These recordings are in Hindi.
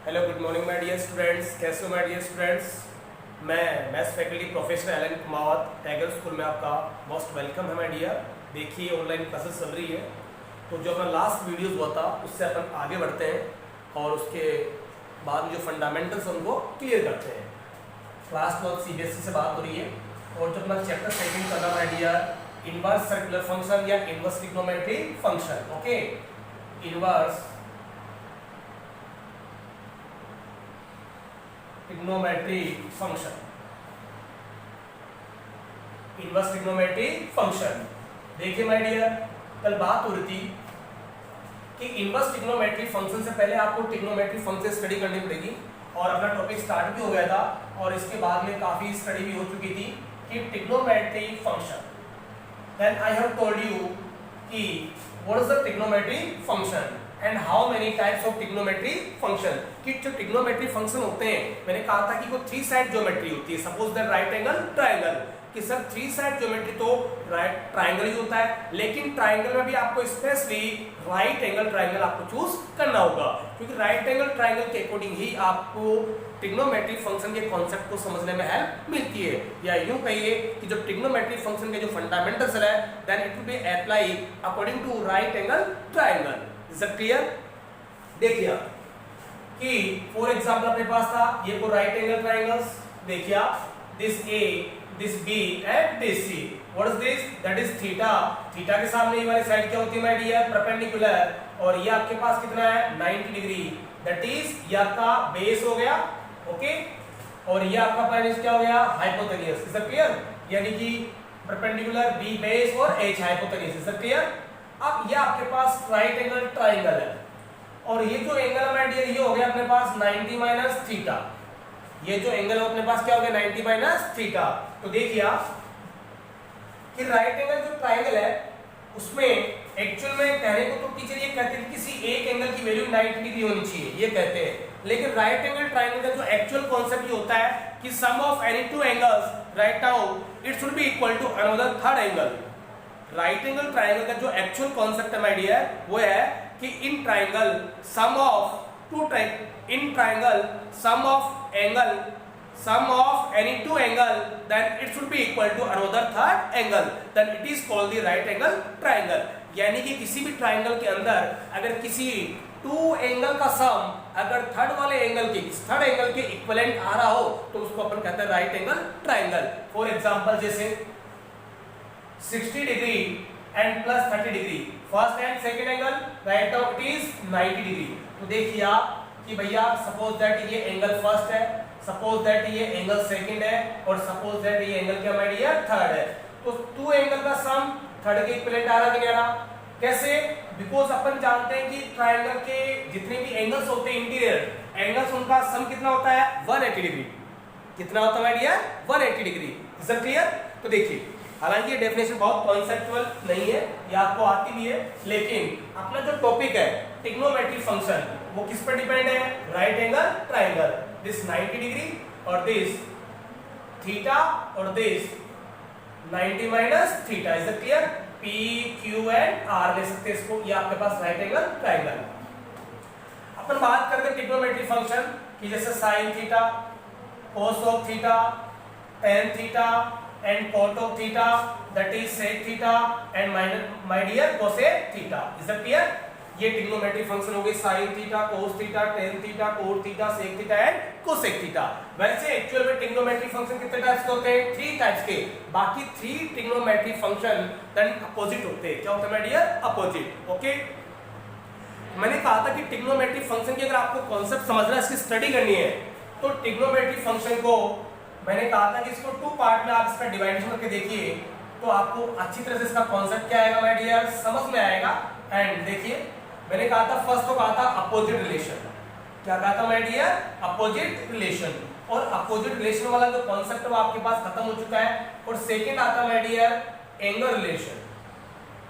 Hello good morning my dear students. कैसे हो माय डियर स्टूडेंट्स? मैं maths faculty professor Allen Kumawat tiger school में आपका मोस्ट वेलकम है माय डियर। देखिए ऑनलाइन क्लासेस चल रही है, तो जो अपना लास्ट वीडियोस हुआ था उससे अपन आगे बढ़ते हैं और उसके बाद में जो फंडामेंटल्स उनको क्लियर करते हैं। क्लास 12 CBSE से बात हो रही है और जो अपना चैप्टर सेकंड करना my dear inverse circular function या inverse trigonometric function. Okay, inverse trigonometric function, inverse trigonometric function. देखिए माय डियर, कल बात हो रही थी कि इनवर्स ट्रिग्नोमेट्रिक फंक्शन से पहले आपको ट्रिग्नोमेट्रिक फंक्शन स्टडी करनी पड़ेगी और अपना टॉपिक स्टार्ट भी हो गया था और इसके बाद में काफी स्टडी भी हो चुकी थी कि trigonometric function. Then I have told you कि what is the trigonometric function and how many types of trigonometric function. कि जो ट्रिग्नोमेट्रिक फंक्शन होते हैं, मैंने कहा था कि वो 3 साइड ज्योमेट्री होती है। Suppose that right angle triangle, कि सर 3 साइड ज्योमेट्री तो राइट ट्रायंगल ही होता है, लेकिन ट्रायंगल में भी आपको स्पेशली राइट एंगल ट्रायंगल आपको चूज करना होगा, क्योंकि राइट एंगल ट्रायंगल के अकॉर्डिंग ही आपको ट्रिग्नोमेट्रिक फंक्शन के कॉन्सेप्ट को समझने में हेल्प मिलती है। या यूं कहिए कि जो ट्रिग्नोमेट्रिक फंक्शन के जो फंडामेंटल्स है, then it will be apply according to right angle triangle. Is it clear? देखिए कि फॉर एग्जांपल अपने पास था ये को राइट एंगल ट्रायंगल्स। देखिए this A, this B and this C। What is this? That is theta. Theta के सामने ये वाली साइड क्या होती है माय डियर? परपेंडिकुलर। और ये आपके पास कितना है? 90 डिग्री। दैट इज ये आपका बेस हो गया। ओके, और ये आपका प्लेन क्या हो गया? हाइपोटेन्यूज। Is it clear? यानी कि परपेंडिकुलर B बेस और H hypotenuse. Is it clear? अब ये आपके पास राइट एंगल ट्रायंगल है और ये जो एंगल है माय डियर ये हो गया अपने पास 90 माइनस थीटा। ये जो एंगल है अपने पास क्या हो गया? 90 माइनस थीटा। तो देखिए आप कि राइट एंगल जो ट्रायंगल है उसमें एक्चुअल में कहने को तो टीचर ये कहते हैं किसी एक एंगल की वैल्यू 90 डिग्री होनी चाहिए, ये कहते हैं, लेकिन राइट एंगल ट्रायंगल का जो एक्चुअल कांसेप्ट ये होता है कि sum of any two angles right now it should be equal to another third angle. Right angle triangle का जो एक्चुअल कॉन्सेप्ट है माय डियर वो है कि in triangle sum of any two angle then it should be equal to another third angle, then it is called the right angle triangle। यानी कि किसी भी ट्रायंगल के अंदर अगर किसी टू एंगल का सम अगर थर्ड एंगल के इक्विवेलेंट आ रहा हो तो उसको अपन कहते हैं right angle triangle. For example जैसे 60 degree and plus 30 degree, first and second angle right now it is 90 degree. तो देखिए आप कि भैया सपोज दैट ये एंगल फर्स्ट है, सपोज दैट ये एंगल सेकंड है और सपोज दैट ये एंगल क्या माय डियर? थर्ड है। तो टू एंगल का सम थर्ड के इक्विवेलेंट आ रहा कि नहीं आ रहा? कैसे? बिकॉज अपन जानते हैं कि ट्रायंगल के जितने भी एंगल्स होते हैं इंटीरियर एंगल्स उनका सम कितना होता है? 180 डिग्री। कितना होता है my dear? 180 degree. Is it clear? तो देखिए, हालांकि ये डेफिनेशन बहुत कॉन्सेप्चुअल नहीं है, ये आपको आती भी है, लेकिन अपना जो टॉपिक है ट्रिग्नोमेट्रिक फंक्शन वो किस पर डिपेंड है? Right angle triangle. This 90 degree और दिस थीटा और this 90 minus theta. Is it clear? P, Q and R ले सकते हैं इसको, ये आपके पास राइट एंगल ट्रायंगल। अपन बात करते हैं ट्रिग्नोमेट्रिक फंक्शन कि जैसे sine theta, cos of theta, tan theta and cot of theta, that is sec theta and my dear cosec theta। is that clear? ये ट्रिग्नोमेट्रिक फंक्शन हो गए sin theta, cos theta, tan theta, cot theta, sec theta and cosec theta. वैसे एक्चुअल में ट्रिग्नोमेट्रिक फंक्शन कितने टाइप्स के होते हैं? 3 टाइप्स के। बाकी 3 ट्रिग्नोमेट्रिक फंक्शन देन अपोजिट होते हैं। क्या होता है माय डियर? अपोजिट। ओके, मैंने कहा था कि ट्रिग्नोमेट्रिक फंक्शन की अगर आपको कॉन्सेप्ट समझना है, इसकी स्टडी करनी है, तो ट्रिग्नोमेट्रिक फंक्शन को मैंने कहा था कि इसको 2 पार्ट में आप इसका डिवाइडेशन करके देखिए तो आपको अच्छी तरह से इसका कॉन्सेप्ट क्या आएगा माय डियर? समझ में आएगा। एंड देखिए मैंने कहा था फर्स्ट तो कहा था अपोजिट रिलेशन। क्या कहा था माय डियर? Opposite relation. और अपोजिट रिलेशन वाला जो कॉन्सेप्ट है वो आपके पास खत्म हो चुका है। और सेकंड आता माय डियर एंगल रिलेशन।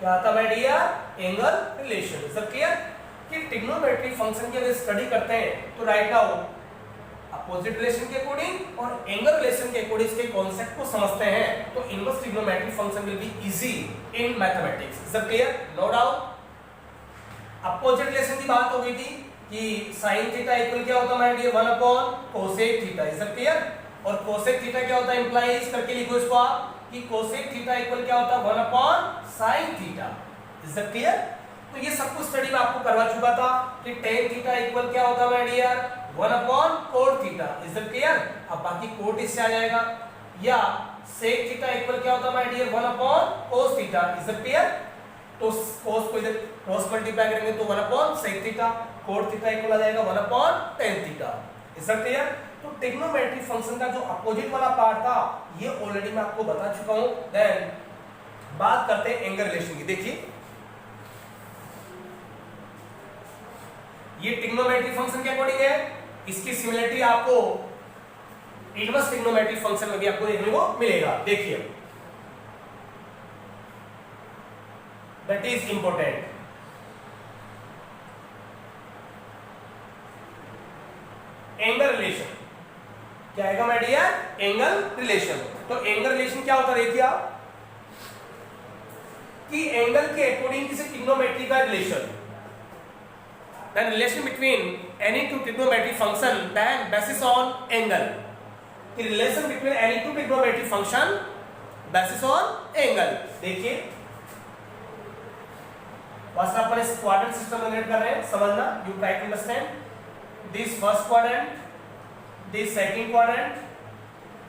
क्या आता my dear? Angle relation. Is it clear? कि ट्रिग्नोमेट्रिक फंक्शन की अगर स्टडी करते हैं तो राइट नाउ अपोजिट रिलेशन के अकॉर्डिंग और एंगल रिलेशन के अकॉर्डिंग इसके कॉन्सेप्ट को समझते हैं तो inverse trigonometric function will be easy in mathematics. Is it clear? No doubt. Opposite relation की बात हो गई थी कि sin थीटा इक्वल क्या होता है my dear 1 upon cosec theta. Is that clear? और कोसेक थीटा क्या होता है इंप्लाइज करके लिखो इसको आप कि कोसेक थीटा इक्वल क्या होता है 1 upon sin theta. Is that clear? तो ये सब कुछ स्टडी में आपको करवा चुका था कि tan थीटा इक्वल क्या होता है my dear 1 upon cot theta. Is that clear? अब बाकी cot इससे आ जाएगा, या sec थीटा इक्वल क्या होता है my dear 1 upon cos theta. Is that clear? तो cos को इधर क्रॉस मल्टीप्लाई करेंगे तो 1 upon sec theta, cot theta equal आ जाएगा 1 upon tan theta. Is that clear? तो ट्रिग्नोमेट्रिक फंक्शन का जो अपोजिट वाला पार्ट था ये ऑलरेडी मैं आपको बता चुका हूं। देन बात करते हैं एंगल रिलेशन की। देखिए ये ट्रिग्नोमेट्रिक फंक्शन के अकॉर्डिंग है, इसकी सिमिलरिटी आपको इनवर्स ट्रिग्नोमेट्रिक फंक्शन में भी आपको देखने को मिलेगा। देखिए that is important. Angle relation क्या आएगा माय डियर? Angle relation. तो एंगल रिलेशन क्या होता है देखिए आप कि एंगल के अकॉर्डिंग किसी ट्रिग्नोमेट्री का relation, then relation between any two trigonometric function then basis on angle। the relation between any two trigonometric function basis on angle। देखिए बस अपन इस क्वाड्रेंट सिस्टम में कर रहे हैं, समझना, you try to understand this first quadrant, this second quadrant,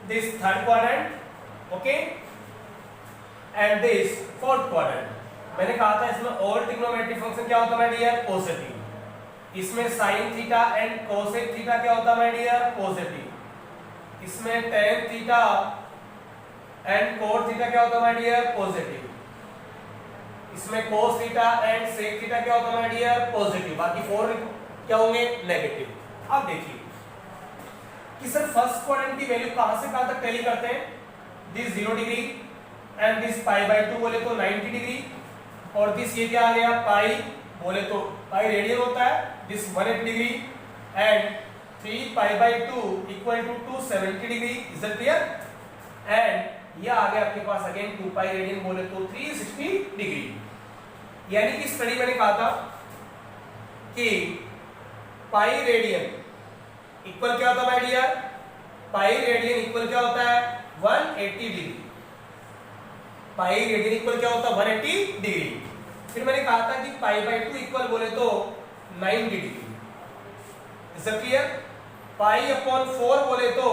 this third quadrant, okay, and this fourth quadrant। मैंने कहा था इसमें all trigonometric function क्या होता है माय डियर? पॉजिटिव। इसमें sin theta and cosec theta क्या होता है माय डियर? पॉजिटिव। इसमें tan theta and cot theta क्या होता है माय डियर? पॉजिटिव। इसमें cos theta and sec theta क्या होता है माय डियर? पॉजिटिव। बाकी 4 क्या होंगे? नेगेटिव। अब देखिए कि सर फर्स्ट क्वाड्रेंट की वैल्यू कहां से कहां तक टैली करते हैं? दिस 0 डिग्री एंड दिस π/2 बोले तो 90 डिग्री, और दिस ये क्या आ गया? पाई बोले तो पाई रेडियन होता है, this 180 degree and 3 π/2 equal to 270 degree. Is that clear? And ये आ गया आपके पास अगेन 2 पाई रेडियन बोले तो 360 डिग्री। यानी कि स्टडी मैंने कहा था कि पाई रेडियन इक्वल क्या होता है my dear? Pi radian equal क्या होता है? 180 डिग्री। पाई रेडियन इक्वल क्या होता है? 180 डिग्री। फिर मैंने कहा था कि π/2 इक्वल बोले तो 90 डिग्री। Is that clear? π/4 बोले तो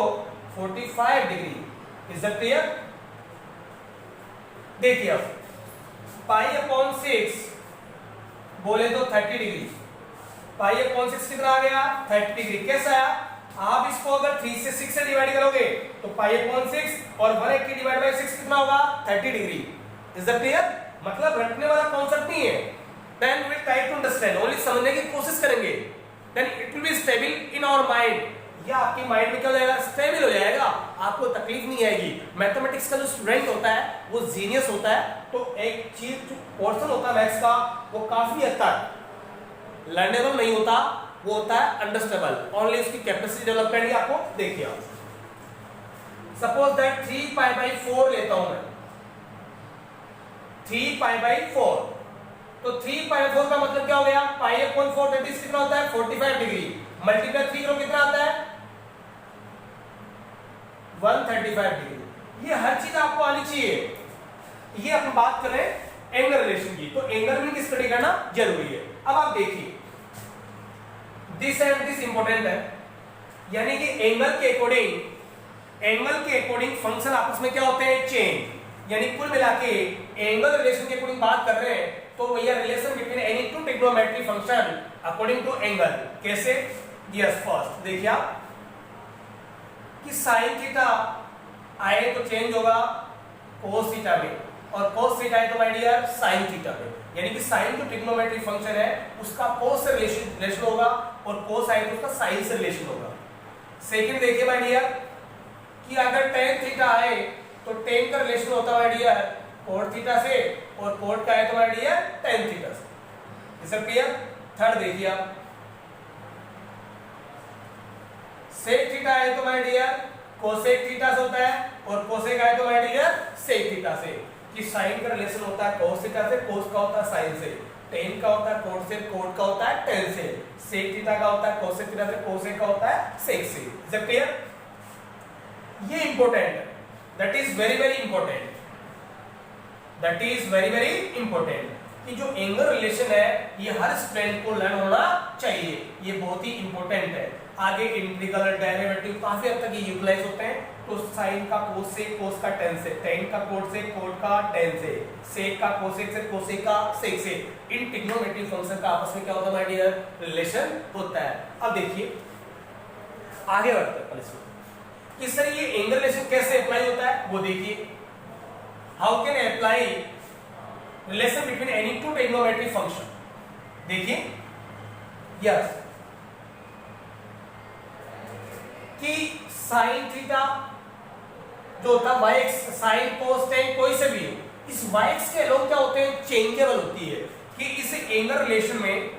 45 डिग्री। Is that clear? देखिए अब π/6 बोले तो 30 डिग्री। π/6 कितना आ गया? 30 डिग्री। कैसा आया? आप इसको अगर 3 से 6 से डिवाइड करोगे तो π/6 और 180 डिवाइड बाय 6 कितना होगा? 30 डिग्री। Is that clear? मतलब रटने वाला कॉन्सेप्ट नहीं है। Then we try to understand, only समझने की कोशिश करेंगे, then it will be stable in our mind. ये आपकी माइंड में क्या हो जाएगा? स्टेबल हो जाएगा, आपको तकलीफ नहीं आएगी। मैथमेटिक्स का जो स्टूडेंट होता है वो जीनियस होता है, तो एक चीज जो पोर्शन होता है मैथ्स का वो काफी हद तक लर्नेबल नहीं होता, वो होता है अंडरस्टैंडेबल। ओनली उसकी कैपेसिटी डेवलप करनी आपको। देखिए आप सपोज दैट 3π/4 लेता हूं मैं, 3π/4, तो 3π/4 का मतलब क्या हो गया? π/4 दैट इज कितना होता है? 45 डिग्री। मल्टीप्लाई 3 करो कितना आता है? 135 डिग्री। ये हर चीज आपको आनी चाहिए। ये अपन बात कर रहे हैं एंगल रिलेशन की, तो एंगल रिलेशन की स्टडी करना जरूरी है। अब आप देखिए दिस एंड दिस इंपॉर्टेंट है, यानी कि एंगल के अकॉर्डिंग फंक्शन आपस में क्या होते हैं? चेंज। यानी कुल मिला के एंगल रिलेशन के अकॉर्डिंग बात कर रहे हैं तो भैया relation between any two trigonometric function according to angle. कैसे? यस, फर्स्ट देखिए आप कि sin थीटा आए तो चेंज होगा cos थीटा में, और cos थीटा आए तो माय डियर sin थीटा में। यानी कि sin जो ट्रिग्नोमेट्रिक फंक्शन है उसका cos से रिलेशन होगा, और cos आए तो उसका sin से रिलेशन होगा। सेकंड देखिए माय डियर कि अगर tan थीटा आए तो tan का रिलेशन होता है माय डियर cot थीटा से, और cot का है तो माय डियर tan थीटा से। Is it clear? थर्ड देखिए आप sec थीटा है तो माय डियर कोसेक थीटा से होता है, और कोसेक आए तो माय डियर सेक थीटा से। कि साइन का रिलेशन होता है कोस थीटा से, कोस का होता है साइन से, टेन का होता है कोट से, कोट का होता है टेन से, सेक थीटा का होता है कोसेक थीटा से, कोसेक का होता है सेक से। Is it clear? ये इंपॉर्टेंट है, that is very very important, that is very very important कि जो एंगल रिलेशन है ये हर स्टूडेंट को लर्न होना चाहिए, ये बहुत ही इंपॉर्टेंट है। आगे इंटीग्रल, डेरिवेटिव काफी हद तक ये यूटिलाइज होते हैं। तो साइन का कोस से, कोस का टेन से, टेन का कोट से, कोट का टेन से, सेक का कोसेक से, कोसेक का सेक से, इन ट्रिग्नोमेट्रिक फंक्शन का आपस में क्या होता है माय डियर? रिलेशन होता है। अब देखिए आगे बढ़ते हैं, किस तरह ये एंगल रिलेशन कैसे अप्लाई होता है वो देखिए। How can apply relation between any two trigonometric function? देखिए यस, कि साइन थीटा जो होता है y x, sine cos ten कोई से भी हो, इस y एक्स के लोग क्या होते हैं? चेंजेबल होती है। कि इस एंगल रिलेशन में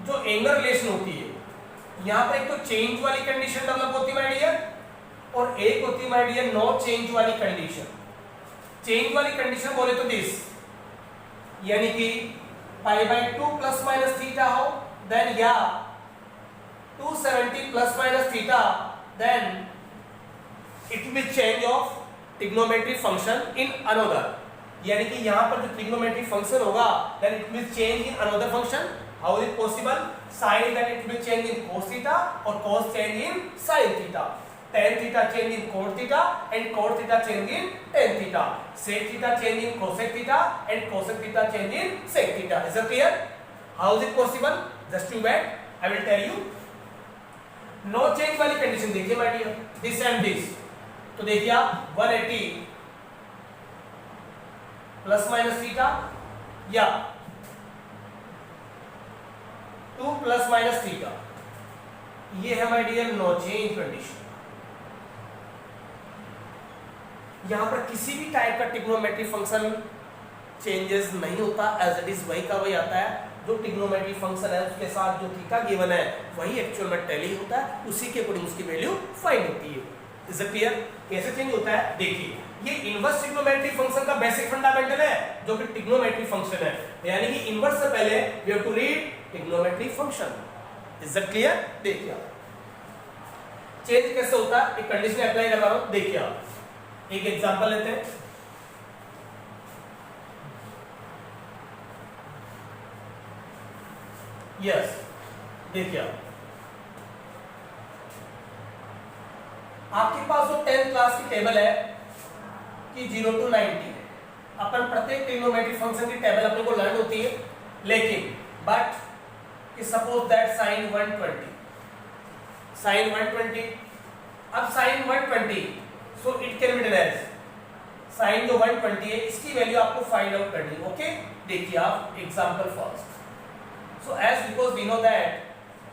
जो एंगल रिलेशन होती है यहां पर एक तो चेंज वाली कंडीशन डेवलप होती है माय डियर, और एक होती है माय डियर नो चेंज वाली कंडीशन। चेंज वाली कंडीशन बोले तो दिस, यानी कि pi by 2 plus minus theta हो, देन या 270 plus minus theta, then it will change of trigonometric function in another, यानी कि यहां पर जो ट्रिग्नोमेट्रिक फंक्शन होगा then it will change in another function. How is it possible? Sine then it will change in cos theta, और cos change in sin theta, tan theta change in cot theta, and cot theta change in tan theta, sec theta change in cosec theta, and cosec theta change in sec theta. Is it clear? How is it possible? Just to wait, I will tell you. No change वाली कंडीशन देखिए my dear, this and this, तो देखिए आप 180 प्लस माइनस थीटा या 2 प्लस माइनस थीटा, ये है my dear no change condition. यहां पर किसी भी टाइप का ट्रिग्नोमेट्रिक फंक्शन चेंजेस नहीं होता, एज इट इज वही का वही आता है। जो ट्रिग्नोमेट्रिक फंक्शन है उसके साथ जो थीटा गिवन है वही एक्चुअल में टैली होता है, उसी के अकॉर्डिंग उसकी वैल्यू फाइंड होती है। Is it clear? कैसे चेंज होता है देखिए, ये इनवर्स ट्रिग्नोमेट्रिक फंक्शन का बेसिक फंडामेंटल है जो कि ट्रिग्नोमेट्रिक फंक्शन है, यानी कि इनवर्स से पहले we have to read trigonometric function. Is it clear? देखिए आप चेंज कैसे होता है, एक कंडीशन अप्लाई करवा रहा हूं, देखिए आप एक एग्जांपल लेते हैं। यस, देखिए आपके पास जो 10th क्लास की टेबल है कि 0 to 90, अपन प्रत्येक ट्रिग्नोमेट्रिक फंक्शन की टेबल अपने को लर्न होती है, लेकिन but suppose that sine 120, sine 120, अब sine 120 so it can be written as sine जो 120 है इसकी वैल्यू आपको फाइंड आउट करनी है। ओके, देखिए आप example first. So as because we know that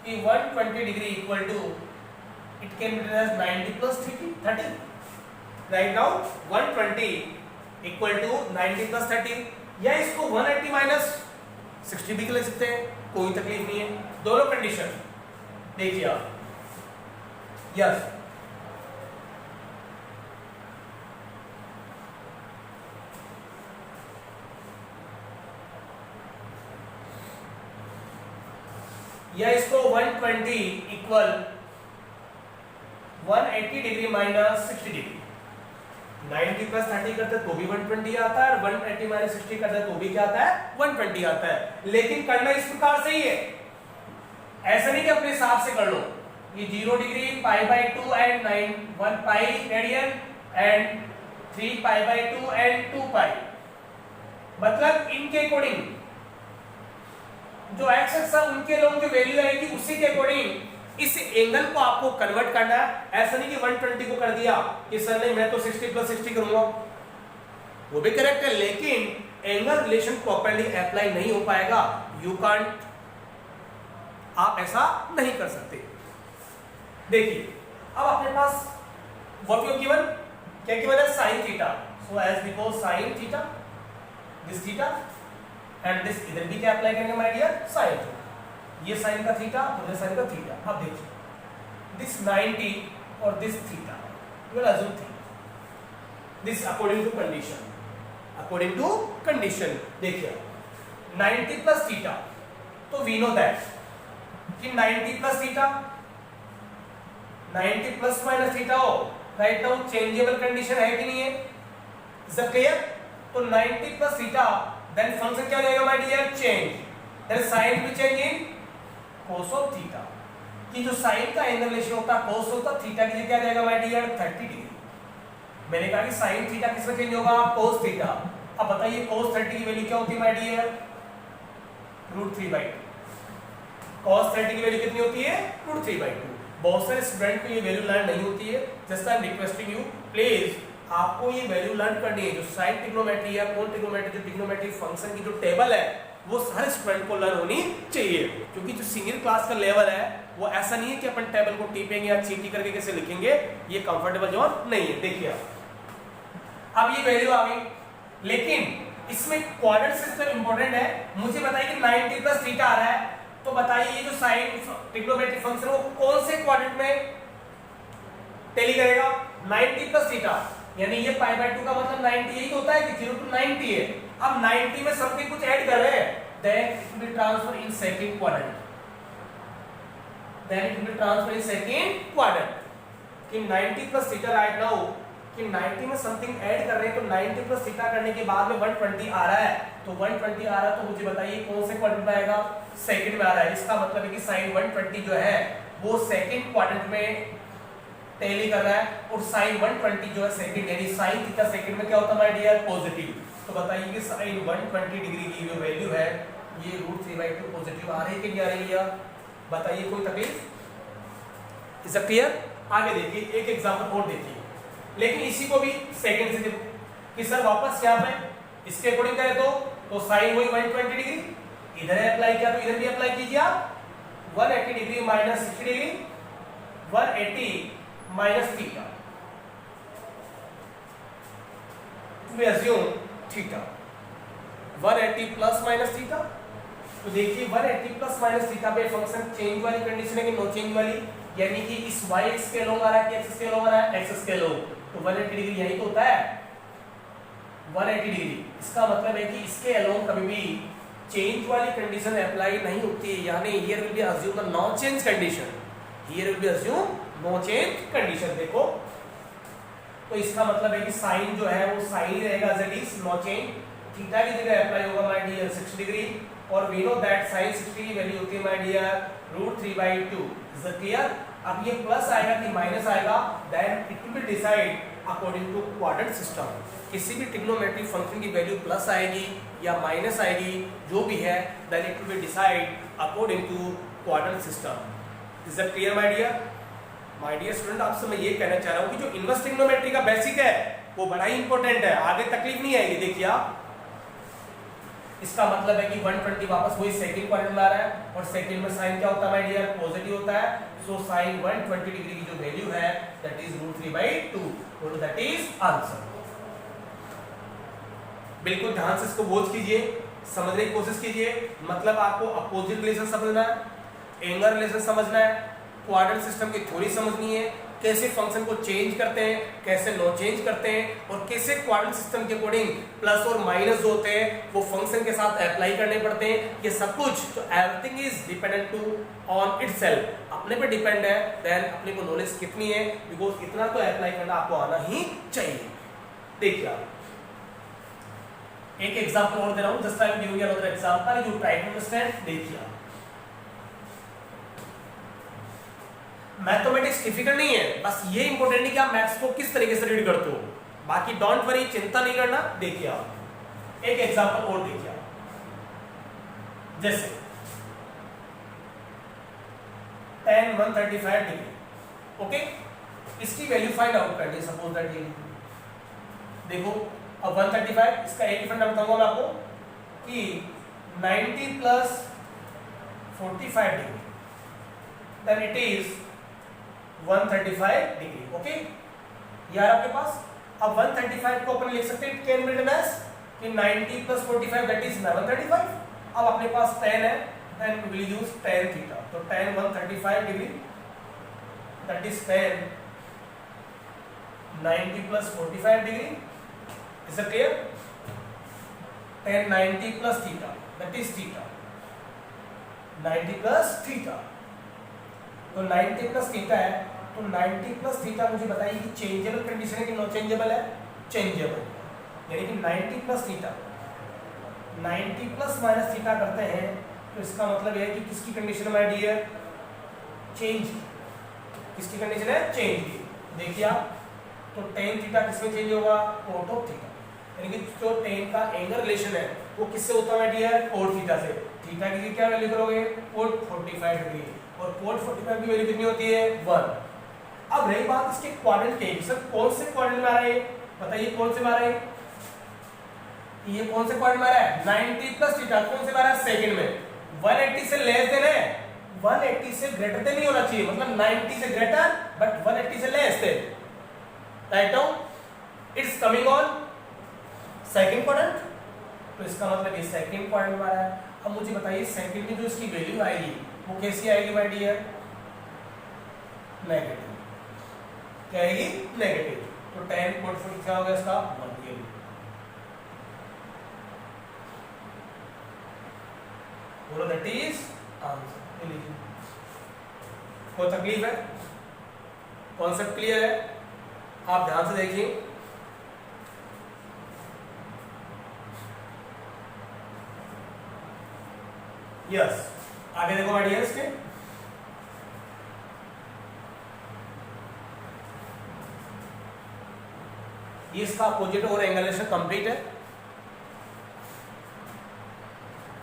कि 120 degree equal to it can be written as 90 plus 30. Right now 120 equal to 90 plus 30, या इसको 180 minus 60 भी लिख सकते हैं, कोई तकलीफ नहीं है। दोनों कंडीशन देखिए आप। यस, या इसको 120 equal 180 degree minus 60 degree, 90 plus 30 करते तो भी 120 आता है, और 180 माइनस 60 करते तो भी क्या आता है? 120 आता है। लेकिन करना इस प्रकार से ही है, ऐसा नहीं कि अपने हिसाब से कर लो। ये 0 degree, pi by 2 and 1 pi radian and 3 pi by 2 and 2 पाई, मतलब इनके अकॉर्डिंग जो एक्स एक्स है उनके लोगों की वैल्यू आएगी, उसी के अकॉर्डिंग इस एंगल को आपको कन्वर्ट करना है। ऐसा नहीं कि 120 को कर दिया कि सर नहीं मैं तो 60 प्लस 60 करूंगा, वो भी करेक्ट है, लेकिन एंगल रिलेशन प्रॉपर्ली अप्लाई नहीं हो पाएगा। यू कांट, आप ऐसा नहीं कर सकते। देखिए अब अपने पास व्हाट यू गिवन, क्या गिवन है? Sine theta. So as because sine theta, this theta and this, इधर भी क्या अप्लाई करेंगे माय डियर? Sine theta. ये साइन का थीटा और ये साइन का थीटा। अब देखिए this 90 or this theta. We will assume theta. This according to condition. According to condition. देखिए 90 plus theta. तो we know that कि 90 plus theta 90 plus minus theta हो right now changeable condition है कि नहीं है? Is that clear? तो 90 plus theta then function क्या रहेगा my dear? Change. Then sin will change in cos of theta. कि जो साइन का एंगल रेशियो होता है cos होता है थीटा की जगह क्या रहेगा my dear? 30 डिग्री. मैंने कहा कि sin थीटा किसमें चेंज होगा? cos theta. अब बताइए cos 30 की वैल्यू क्या होती है my dear? √3/2. cos 30 की वैल्यू कितनी होती है? √3/2. बहुत सारे स्टूडेंट को ये वैल्यू लर्न नहीं होती है. Just I am requesting you please आपको ये वैल्यू लर्न करनी है. जो साइन ट्रिग्नोमेट्री या कोण ट्रिग्नोमेट्री जो ट्रिग्नोमेट्री फंक्शन की जो टेबल है वो हर स्टूडेंट को लर्न होनी चाहिए. क्योंकि जो सिंगल क्लास का लेवल है वो ऐसा नहीं है कि अपन टेबल को टिपेंगे या चीटी करके कैसे लिखेंगे. ये कंफर्टेबल जोन नहीं है. देखिए अब ये वैल्यू आ गई लेकिन इसमें क्वाड्रेंट सिस्टम इंपॉर्टेंट है. मुझे बताइए कि 90 प्लस थीटा आ रहा है तो बताइए ये जो साइन ट्रिग्नोमेट्री फंक्शन वो कौन से क्वाड्रेंट में टेली करेगा? 90 प्लस थीटा यानी ये π/2 का मतलब 90 यही होता है कि 0 to 90 है. अब 90 में समथिंग कुछ ऐड कर रहे हैं then it will be transfer in second quadrant. Then it will be transfer in second quadrant. कि 90 plus theta right now कि 90 में समथिंग ऐड कर रहे हैं तो 90 plus theta करने के बाद में 120 आ रहा है. तो 120 आ रहा है तो मुझे बताइए कौन से क्वाड्रेंट में आएगा? सेकंड में आ रहा है. इसका मतलब है कि sin 120 जो है वो सेकंड क्वाड्रेंट में टेली कर रहा है और sin 120 जो है सेकंड यानी sin थीटा सेकंड में क्या होता है माय डियर? पॉजिटिव. तो बताइए कि sin 120 डिग्री की जो वैल्यू है ये √3/2 पॉजिटिव आ रही है कि नहीं आ रही है? बताइए कोई तकलीफ? Is it clear? आगे देखिए एक एग्जांपल और देखिए लेकिन इसी को भी सेकंड से देखो कि सर वापस यहाँ पे इसके अकॉर्डिंग करें तो sin हुई 120 डिग्री. इधर अप्लाई किया तो इधर भी अप्लाई कीजिए आप 180 degree minus 60 degree 180 minus theta. We assume theta 180 plus minus theta. तो देखिए 180 प्लस माइनस थीटा पे फंक्शन चेंज वाली कंडीशन है कि नो चेंज वाली यानी कि इस y एक्स के अलोंग आ रहा है कि x के अलोंग आ रहा है? x के अलोंग. तो 180 डिग्री यही तो होता है 180 डिग्री. इसका मतलब है कि इसके अलोंग कभी भी चेंज वाली कंडीशन अप्लाई नहीं होती है यानी here will be assume the no change condition. Here will be assume no change condition. देखो तो इसका मतलब है कि साइन जो है वो साइन ही रहेगा as it is no change. Theta की जगह अप्लाई होगा माय डियर 60 डिग्री और वी नो दैट sin 60 की वैल्यू होती है my dear √3/2. Is it clear? अब ये प्लस आएगा कि माइनस आएगा then it will be decide according to quadrant system. किसी भी ट्रिग्नोमेट्रिक फंक्शन की वैल्यू प्लस आएगी या माइनस आएगी जो भी है then it will be decide according to quadrant system. Is it clear my dear? My dear student आपसे मैं ये कहना चाह रहा हूँ कि जो इनवर्स ट्रिग्नोमेट्री का बेसिक है वो बड़ा ही इंपॉर्टेंट है. आगे तकलीफ नहीं आएगी. देखिए आप इसका मतलब है कि 120 वापस वही सेकंड क्वाड्रेंट में आ रहा है और सेकंड में साइन क्या होता है माय डियर? पॉजिटिव होता है. सो sin 120 डिग्री की जो वैल्यू है दैट इज √3/2. तो दैट इज आंसर. बिल्कुल ध्यान से इसको वॉच कीजिए समझने की कोशिश कीजिए. मतलब आपको अपोजिट रिलेशन समझना है एंगल रिलेशन समझना है क्वाड्रेंट सिस्टम की थ्योरी समझनी है कैसे फंक्शन को चेंज करते हैं कैसे नो चेंज करते हैं और कैसे क्वाड्रेंट सिस्टम के अकॉर्डिंग प्लस और माइनस जो होते हैं वो फंक्शन के साथ अप्लाई करने पड़ते हैं. ये सब कुछ तो everything is dependent to on itself. अपने पे डिपेंड है देन अपने को नॉलेज कितनी है बिकॉज इतना तो अप्लाई करना आपको आना ही चाहिए. देखिए आप एक एग्जांपल और दे रहा हूं just I am giving another example you try to understand. देखिए आप मैथमेटिक्स डिफिकल्ट नहीं है बस ये इंपॉर्टेंट है कि आप मैथ्स को किस तरीके से रीड करते हो. बाकी डोंट वरी चिंता नहीं करना. देखिए आप एक एग्जांपल और देखिए आप जैसे tan 135 डिग्री. ओके इसकी वैल्यू फाइंड आउट करनी है. सपोज दैट ये देखो अब 135 इसका एक डिफरेंट नाम बताऊंगा मैं आपको कि 90 plus 45 degree then it is 135 degree. Okay यार आपके पास अब 135 को अपन लिख सकते हैं कैन बी रिटन एज कि 90 प्लस 45 दैट इज 135. अब अपने पास tan है then we will use tan theta. तो tan 135 degree that is tan 90 plus 45 degree. Is it clear? Tan 90 plus theta, that is theta. 90 plus theta. तो 90 plus theta है, तो 90 plus theta मुझे बताइए कि चेंजेबल कंडीशन है कि नॉन चेंजेबल है? चेंजेबल, यानी कि 90 plus theta, 90 plus minus theta करते हैं तो इसका मतलब यह है कि किसकी कंडीशन है माय डियर? चेंज। किसकी कंडीशन है? चेंज की। देखिए आप, तो tan थीटा किसमें चेंज होगा? cot ऑफ थीटा, यानी कि जो tan का एंगल रिलेशन है वो किससे होता है डियर? cot थीटा से। थीटा की क्या वैल्यू करोगे? cot 45 डिग्री, और cot 45 की वैल्यू कितनी होती है? 1। अब रही बात इसके क्वाड्रेंट की, सर कौन से क्वाड्रेंट में आ रहा है? बताइए कौन से में आ रहा है? ये कौन से क्वाड्रेंट में आ रहा है? 90 प्लस थीटा कौन से में आ रहा है? सेकंड में। 180 से लेस देन है, 180 से ग्रेटर देन नहीं होना चाहिए, मतलब 90 से ग्रेटर बट 180 से less than, right? Now it's coming on second quadrant, तो इसका मतलब ये सेकंड क्वाड्रेंट में आ रहा है। अब मुझे बताइए सेकंड में जो इसकी वैल्यू आएगी वो कैसी आएगी माय डियर? नेगेटिव। क्या आएगी? नेगेटिव। तो tan cot 45 क्या होगा इसका? 1 के लिए। बोलो दैट इज आंसर। लीजिए, कोई तकलीफ है? कॉन्सेप्ट क्लियर है? आप ध्यान से देखिए। यस, आगे देखो माय डियर्स के। ये इसका अपोजिट और एंगल रिलेशन कंप्लीट है।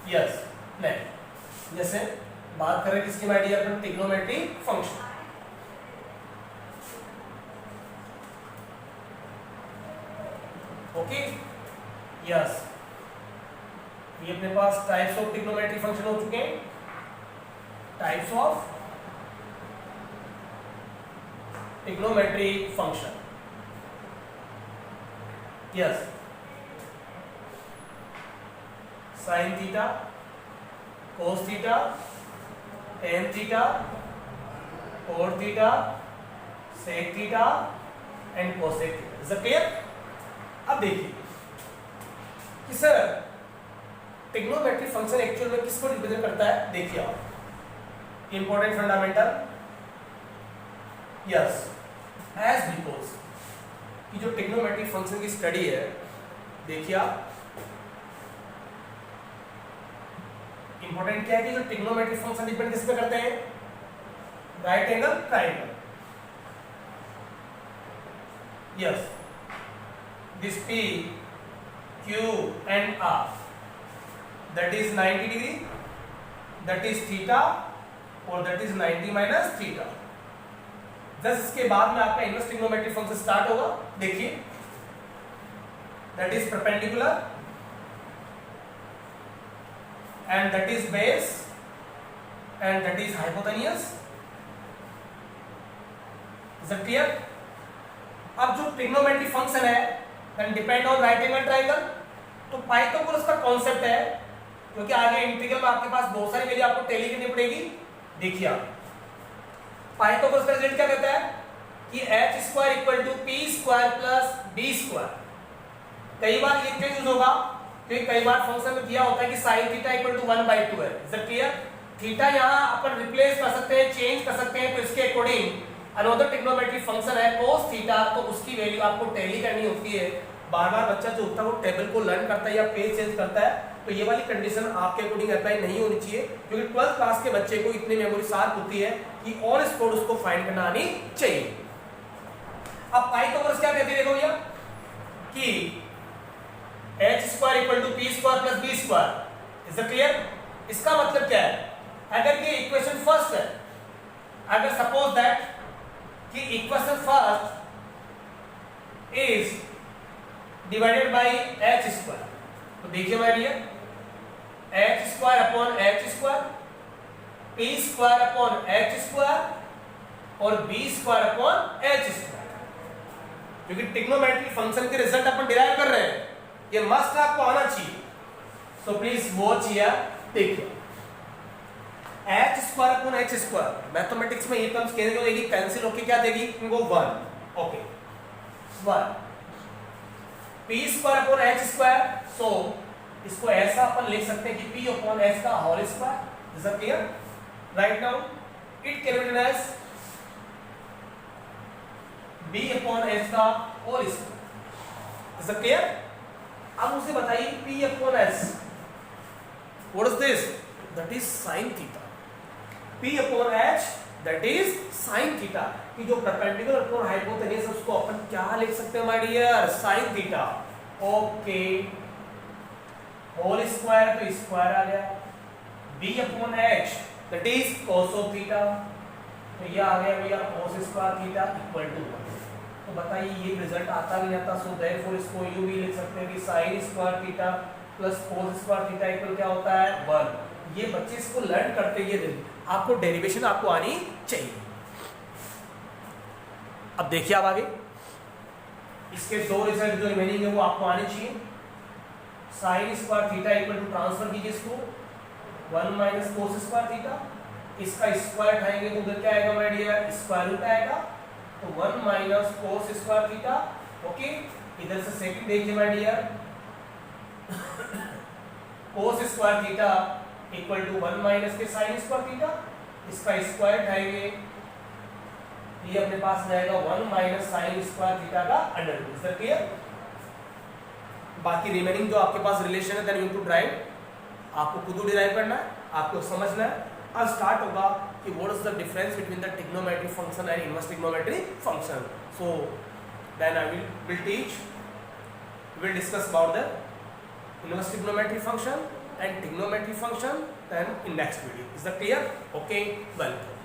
यस, नहीं, जैसे बात करें किसकी माय डियर? अपन ट्रिग्नोमेट्रिक फंक्शन। ओके, यस, ये अपने पास टाइप्स ऑफ ट्रिग्नोमेट्रिक फंक्शन हो चुके हैं। Types of trigonometric function. Yes, sine theta, cos theta, tan theta, cot theta, sec theta and cosec theta. Is it clear? अब देखिए कि सर ट्रिग्नोमेट्रिक फंक्शन एक्चुअल में किसको रिप्रेजेंट करता है? देखिए आप, important fundamental. Yes, as because कि जो ट्रिग्नोमेट्रिक फंक्शन की स्टडी है, देखिए आप, इंपॉर्टेंट क्या है कि जो ट्रिग्नोमेट्रिक फंक्शन डिपेंड किस पे करते हैं? Right angle triangle. Yes, this P, Q and R, that is 90 degree, that is theta, और that is 90 minus theta। Just इसके बाद में आपका इनवर्स ट्रिग्नोमेट्रिक फंक्शन स्टार्ट होगा। देखिए, that is perpendicular and that is base and that is hypotenuse। Is that clear? अब जो ट्रिग्नोमेट्रिक फंक्शन है then depend on right angle triangle, तो पाइथागोरस का कॉन्सेप्ट है, क्योंकि आगे इंटीग्रल में आपके पास बहुत सारी वैल्यू आपको टैली करनी पड़ेगी। देखिए आप, पाइथागोरस का रिजल्ट क्या कहता है कि h square equal to p square plus b square. कई बार ये क्या यूज होगा, क्योंकि कई बार फंक्शन में दिया होता है कि sin थीटा इक्वल टू 1/2 है। Is it clear? थीटा यहां अपन रिप्लेस कर सकते हैं, चेंज कर सकते हैं, तो इसके अकॉर्डिंग अनदर ट्रिग्नोमेट्रिक फंक्शन है cos थीटा, तो उसकी वैल्यू आपको टैली करनी होती है। बार-बार बच्चा जो होता है वो टेबल को लर्न करता है या पेज चेंज करता है, तो ये वाली कंडीशन आपके अकॉर्डिंग अप्लाई नहीं होनी चाहिए, क्योंकि 12th क्लास के बच्चे को इतनी मेमोरी शार्प होती है कि ऑन स्पॉट उसको फाइंड करना आनी चाहिए। अब पाइथागोरस क्या कहते हैं देखो भैया कि h square equal to p square plus b square. Is it clear? इसका मतलब क्या है, अगर ये इक्वेशन फर्स्ट है, अगर सपोज दैट कि equation first is divided by h square, तो देखिए my dear, h square upon h square, p square upon h square और b square upon h square, क्योंकि ट्रिग्नोमेट्रिक फंक्शन के रिजल्ट अपन डिराइव कर रहे हैं, ये मस्ट आपको आना चाहिए। So please watch here. देखिए h square upon h square, mathematics में ये टर्म्स कैंसिल हो जाएगी, कैंसिल होके क्या देगी इनको 1, okay 1 p square upon h square, so इसको ऐसा अपन लिख सकते हैं कि पी अपॉन एच का whole square, is it clear? Right now it can be written as b upon h का whole square, is it clear? अब मुझे बताइए p upon h, what is this? That is sin theta. P upon H that is sin theta, कि जो परपेंडिकुलर अपॉन हाइपोटेन्यूज उसको अपन क्या लिख सकते हैं my dear? sin theta, okay whole square तो स्क्वायर आ गया, B upon H that is cos of theta, तो ये आ गया भैया cos square theta equal to 1। तो बताइए ये रिजल्ट आता भी नहीं आता, सो देयरफॉर इसको यूं भी लिख सकते हैं कि sin square theta plus cos square theta equal क्या होता है 1। ये बच्चे इसको लर्न करते ये आपको डेरिवेशन आपको आनी चाहिए। अब देखिए आप आगे इसके दो रिजल्ट जो रिमेनिंग है वो आपको आने चाहिए। sin square theta equal to transfer कीजिए इसको 1 माइनस cos स्क्वायर थीटा, इसका स्क्वायर उठाएंगे तो उधर क्या आएगा माय डियर? स्क्वायर रूट आएगा, तो 1 minus cos square theta, okay इधर से सेकंड देखिए my dear cos square theta equal to 1 minus के sin स्क्वायर थीटा, इसका स्क्वायर उठाएंगे ये अपने पास रहेगा 1 माइनस sin स्क्वायर थीटा का under root, is that clear? बाकी रिमेनिंग जो आपके पास रिलेशन है देन यू टू ड्राइव, आपको खुद डिराइव करना है, आपको समझना है। अब स्टार्ट होगा कि what is the difference between the trigonometric function and inverse trigonometric function, so then I will teach, will discuss about the inverse trigonometric function and trigonometric function then in next video, is that clear? Okay, welcome.